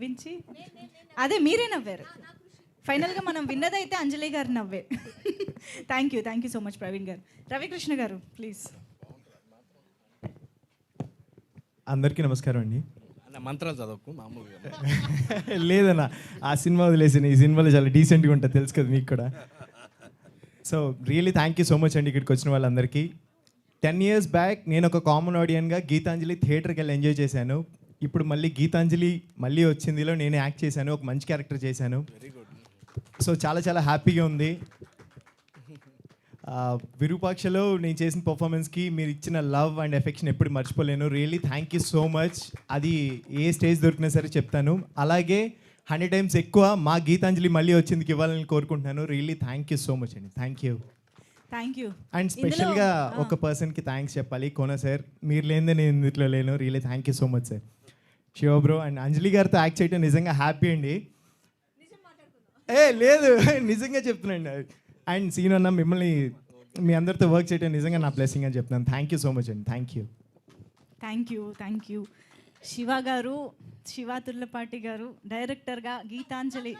వించి అదే మీరే నవ్వారు. ఫైనల్గా మనం విన్నదైతే అంజలి గారు నవ్వే. Thank you so much Praveen గారు. రవికృష్ణ గారు ప్లీజ్. అందరికీ నమస్కారం అండి. అన్న మంత్రాలు చదవకు మామూలుగా. లేదన్న, ఆ సినిమా వదిలేసిన ఈ సినిమాలో చాలా డీసెంట్గా ఉంటుంది, తెలుసు కదా మీకు కూడా. So really thank you so much అండి ఇక్కడికి వచ్చిన వాళ్ళందరికీ. 10 years బ్యాక్ నేను ఒక కామన్ ఆడియన్గా గీతాంజలి థియేటర్కి వెళ్ళి ఎంజాయ్ చేశాను. ఇప్పుడు మళ్ళీ గీతాంజలి మళ్ళీ వచ్చిందిలో నేను యాక్ట్ చేశాను, ఒక మంచి క్యారెక్టర్ చేశాను. సో చాలా చాలా హ్యాపీగా ఉంది. విరూపాక్షలో నేను చేసిన పర్ఫార్మెన్స్కి మీరు ఇచ్చిన లవ్ అండ్ ఎఫెక్షన్ ఎప్పుడు మర్చిపోలేను. Really thank you so much. అది ఏ స్టేజ్ దొరికినా సరే చెప్తాను. అలాగే 100 times ఎక్కువ మా గీతాంజలి మళ్ళీ వచ్చిందికి ఇవ్వాలని కోరుకుంటున్నాను. Really thank you so much అండి. Thank you. అండ్ స్పెషల్గా ఒక పర్సన్కి థ్యాంక్స్ చెప్పాలి, కోన సార్. మీరు లేనిదే నేను ఇందులో లేను. Really thank you so much sir. Shiva bro and Anjali గారితో యాక్ట్ చేయడం నిజంగా హ్యాపీ అండి. లేదు నిజంగా చెప్తున్నాండి. అండ్ సీన్ అన్న మిమ్మల్ని మీ అందరితో వర్క్ చేయడం నిజంగా నా బ్లెస్సింగ్ అని చెప్తున్నాను. థ్యాంక్ యూ సో మచ్ అండి. Thank you. శివ గారు, శివ తుర్లపాటి గారు డైరెక్టర్గా గీతాంజలి